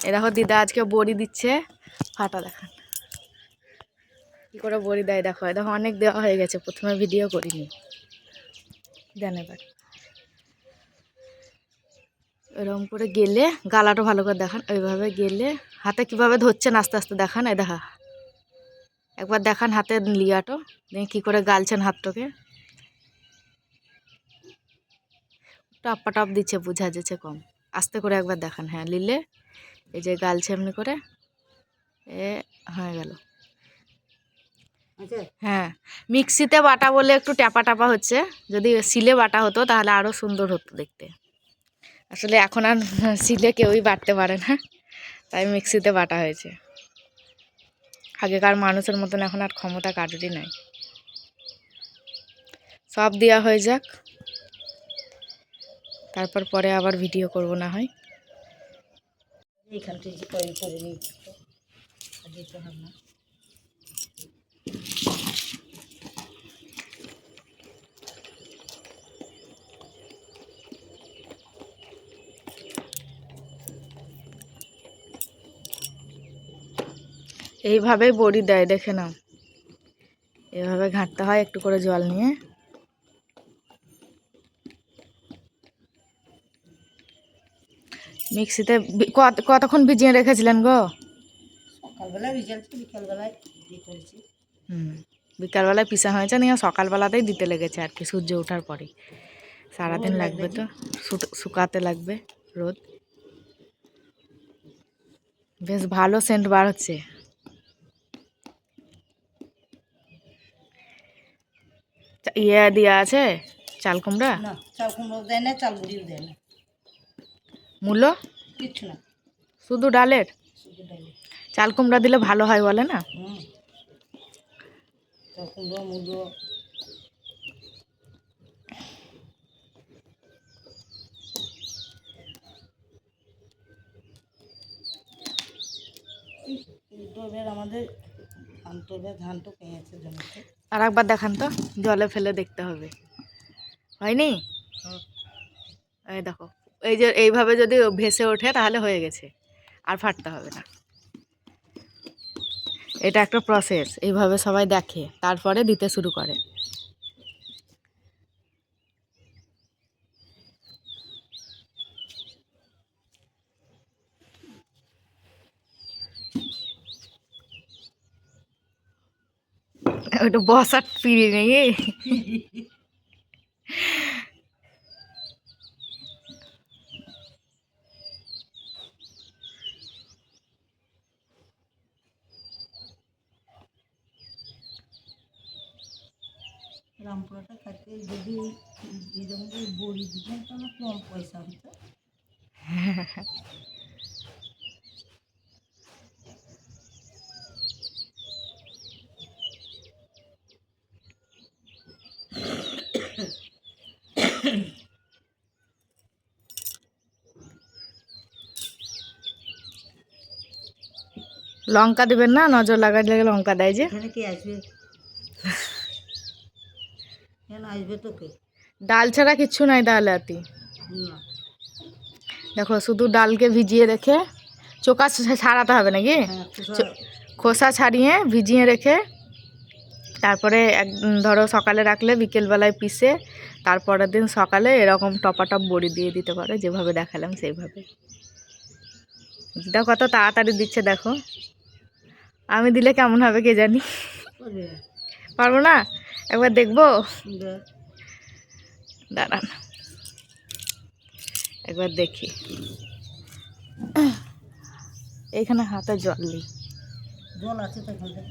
এ দেখো দিদা আজকে বড়ি দিচ্ছে, ফাটা দেখান কি করে বড়ি দেয়। দেখো দেখো অনেক দেওয়া হয়ে গেছে, প্রথমে ভিডিও করিনি। দেন এবার এরকম করে গেলে গালাটা ভালো করে দেখান, ওইভাবে গেলে হাতে কিভাবে ধরছেন আস্তে আস্তে দেখান। এই দেখা একবার দেখান হাতে লিয়াটো দেখি কী করে গালছেন হাতটাকে। টাপ্পা টাপ দিচ্ছে, বোঝা যাচ্ছে কম। আস্তে করে একবার দেখান। হ্যাঁ লিলে এই যে গালছে এমনি করে, এ হয়ে গেল। হ্যাঁ মিক্সিতে বাটা বলে একটু ট্যাপা টাপা হচ্ছে, যদি শিলে বাটা হতো তাহলে আরও সুন্দর হতো দেখতে। আসলে এখন আর শিলে কেউই বাটতে পারে না, তাই মিক্সিতে বাটা হয়েছে। আগেকার মানুষের মতন এখন আর ক্ষমতা কারোরই নাই। সব দেওয়া হয়ে যাক, তারপর পরে আবার ভিডিও করব না হয়। এইখান থেকে করে নিই দিতে হবে না। এইভাবেই বড়ি দেয়, দেখে নাও। এভাবে ঘাঁটতে হয় একটু করে জল নিয়ে। মিক্সিতে কতক্ষণ ভিজিয়ে রেখেছিলেন গো? সকালবেলায় ভিজালছি, বিকালবেলায় করেছি। বিকালবেলায় পিসা হয়েছে, নিয়ে সকালবেলাতেই দিতে লেগেছে আর কি, সূর্য ওঠার পরে। সারাদিন লাগবে তো, শুকাতে লাগবে রোদ। বেশ ভালো সেন্ট বার হচ্ছে। ইয়ে দেওয়া আছে চাল কুমড়া? না, চাল কুমড়ো দেয় না, চাল গুঁড়িও দেয় না, মূলো কিচ্ছু না, শুধু ডালের। শুধু ডালে। চাল কুমড়া দিলে ভালো হয় বলে না? চাল কুমড়ো, মূলো। আমাদের ধান তো পেয়েছে জমিতে। আর একবার দেখান তো, জলে ফেলে দেখতে হবে। হয়নি? এই দেখো, এই যে এইভাবে যদি ভেসে ওঠে তাহলে হয়ে গেছে, আর ফাটতে হবে না। এটা একটা প্রসেস, এইভাবে সবাই দেখে তারপরে দিতে শুরু করে। ওটা বসার পিড়ি নেই। রামপুরাটা খাইতে যদি এরকম করে বড়ি দিতেন তাহলে কম পয়সা হতো। লঙ্কা দেবেন না, নজর লাগালে লঙ্কা দেয় যে। এখানে কে আসবে? কেন আসবে তো কে? ডাল ছাড়া কিচ্ছু নাই তাহলে আতি। না, দেখো শুধু ডালকে ভিজিয়ে রেখে, চোকা ছাড়াতে হবে নাকি? খোসা ছাড়িয়ে ভিজিয়ে রেখে তারপরে ধরো সকালে রাখলে বিকেলবেলায় পিষে তারপরের দিন সকালে এরকম টপাটপ বড়ি দিয়ে দিতে পারে, যেভাবে দেখালাম সেইভাবে। দেখো কত তাড়াতাড়ি দিচ্ছে, দেখো। আমি দিলে কেমন হবে কে জানি। পারবো না, একবার দেখবো, দাঁড়ান একবার দেখি। এইখানে হাতে জল নেই, জল আছে তো এখানে,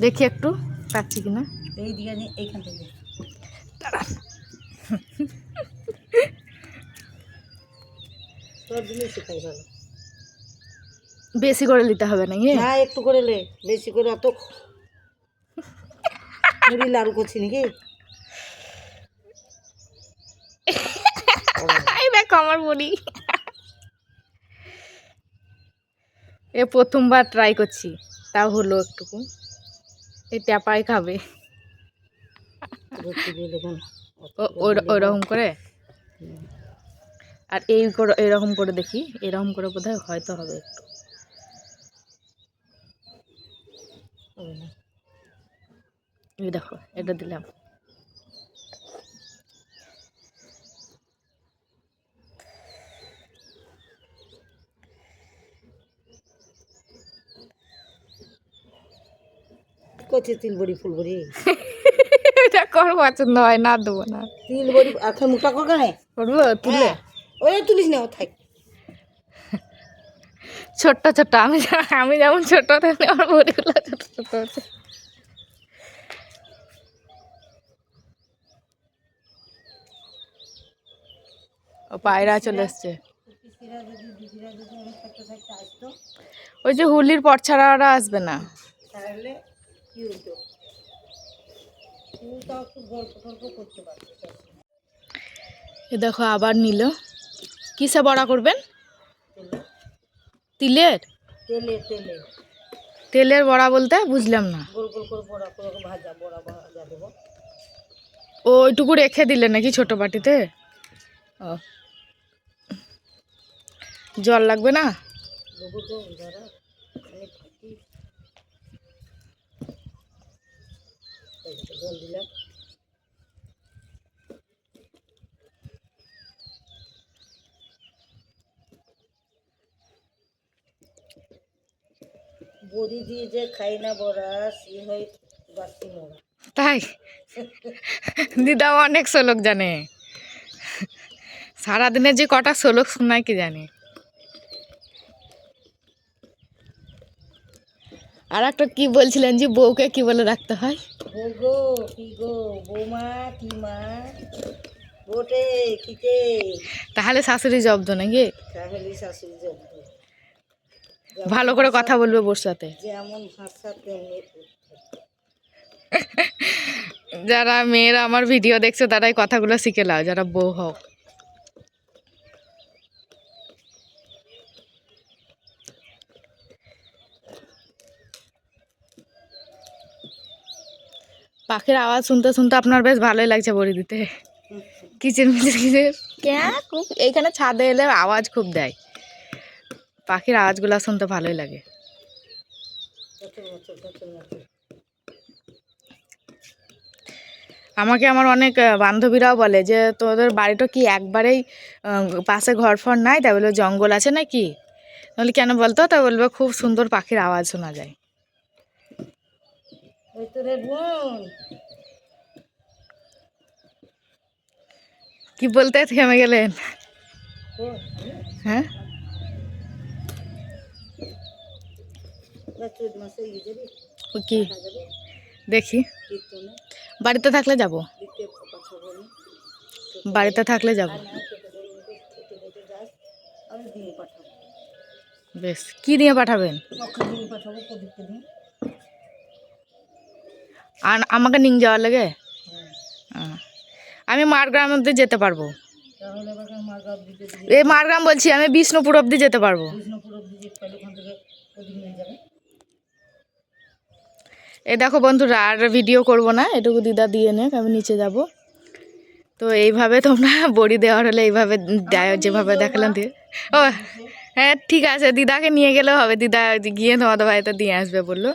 দেখি একটু পাচ্ছি কিনা। এই দিকে এইখান থেকে দাঁড়ান। সব জিনিস শেখাই ভালো। বেশি করে নিতে হবে নাকি? হ্যাঁ একটু করে লে, বেশি করে অত মুড়ি লাড়ু করছি নাকি? দেখো আমার বড়ি, এ প্রথমবার ট্রাই করছি, তাও হলো একটুকু। এই ট্যাপাই খাবে ওরকম করে। আর এই করে এরকম করে দেখি, এরকম করে বোধহয় হয়তো হবে একটু। হবে না। এই দেখো এটা দিলাম। করছে তিল বড়ি ফুল বড়ি, এটা কর পছন্দ হয় না, দেবো না। তিল বড়ি এখন মোটা কর কেন করবো তুলে ওই তুলিস না, ও থাক। ছোট্ট ছোট্ট, আমি যেমন ছোট তেমনি আমার বড়িগুলো ছোট ছোট হচ্ছে। ও পায়রা চলে এসছে। পিসিরা যদি দিদিরা যদি অনেক থাকতে থাকতে আসতো ওই যে হোলির পর ছাড়া ওরা আসবে না। তাহলে কি হতো, তুই তাও একটু গল্প টল্প করতে পারতিস। এ দেখো আবার নিল। কিসে বড়া করবেন? তেলে তিলের? তেলে তেলে তেলের বড়া বলতে বুঝলাম না। গোল গোল করে বড়া করে ভাজা, বড়া ভাজা দেবো। ও ওইটুকু রেখে দিলে নাকি ছোট বাটিতে? ও জল লাগবে না? দেবো তো যারা আমি থাকি, জল দিলাম। বড়ি দিয়ে যে খাই না বড়া, সে হয় বাসি মোড়া। তাই? দিদাও অনেক শ্লোক জানে, সারাদিনে যে কটা শ্লোক শোনায় কি জানে। আর একটা কি বলছিলেন যে বউকে কি বলে রাখতে হয়? গো কি গো, বৌমা কি মা, বোটে কিতে, তাহলে শাশুড়ি জব্দ নাকি? তাহলে শাশুড়ি জব্দ। ভালো করে কথা বলবে বোর সাথে। যেমন ভাষা তেমনি। যারা মেয়েরা আমার ভিডিও দেখছে তারাই কথাগুলো শিখে নাও, যারা বউ হোক। পাখির আওয়াজ শুনতে শুনতে আপনার বেশ ভালোই লাগছে বড়ি দিতে। কিচির মিচির কিচির খুব, এইখানে ছাদে এলে আওয়াজ খুব দেয়। পাখির আওয়াজগুলো শুনতে ভালোই লাগে। আমাকে আমার অনেক বান্ধবীরাও বলে যে তোদের বাড়িটা কি একবারেই পাশে ঘর ফর নাই, তাই বলবে জঙ্গল আছে নাকি? তাহলে কেন বলতো? তা বলবে খুব সুন্দর পাখির আওয়াজ শোনা যায়। ওই তো রে বোন, কি বলতে থেমে গেলেন? হ্যাঁ চৈত মাসে ইয়ে যাবি, ও কি যাবে দেখি, কীর্তনে, বাড়িতে থাকলে যাব, দিতে পাঠাবো না। বাড়িতে থাকলে যাব। আর না কেটে কেটে যাস, আমি দিয়ে পাঠাবো। বেশ, কি দিয়ে পাঠাবেন? ওকে দিয়ে পাঠাবো, প্রদীপকে দিয়ে। আর আমাকে নিয়ে যাওয়ার লাগে? হ্যাঁ, আমি মারগ্রাম অব্দি যেতে পারবো। তাহলে এবার মার্গাব দিতে দিয়ে এই মারগ্রাম বলছি, আমি বিষ্ণুপুর অব্দি যেতে পারবো। বিষ্ণুপুর অব্দি যে পাইলে ওখান থেকে প্রদীপ নিয়ে যাবে। এই দেখো বন্ধুরা, আর ভিডিও করব না, এটুকু দিদা দিয়ে নে, আমি নিচে যাব। তো এইভাবে তোমরা বড়ি দেওয়ার হলে এইভাবে যেভাবে দেখালাম দিয়ে। ও হ্যাঁ ঠিক আছে, দিদাকে নিয়ে গেলেও হবে, দিদা গিয়ে তোমাদের বাড়িতে দিয়ে আসবে বললো।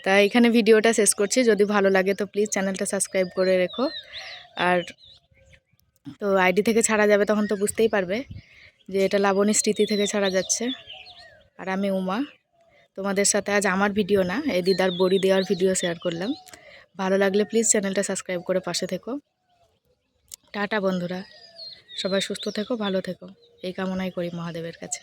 তাই এখানে ভিডিওটা শেষ করছি। যদি ভালো লাগে তো প্লিজ চ্যানেলটা সাবস্ক্রাইব করে রেখো। আর তো আইডি থেকে ছাড়া যাবে তখন তো বুঝতেই পারবে যে এটা লাবণী স্মৃতি থেকে ছাড়া যাচ্ছে। আর আমি উমা, তোমাদের সাথে আজ আমার ভিডিও না, এই দিদার বড়ি দেওয়ার ভিডিও শেয়ার করলাম। ভালো লাগলে প্লিজ চ্যানেলটা সাবস্ক্রাইব করে পাশে থেকো। টাটা বন্ধুরা, সবাই সুস্থ থেকো, ভালো থেকো, এই কামনাই করি মহাদেবের কাছে।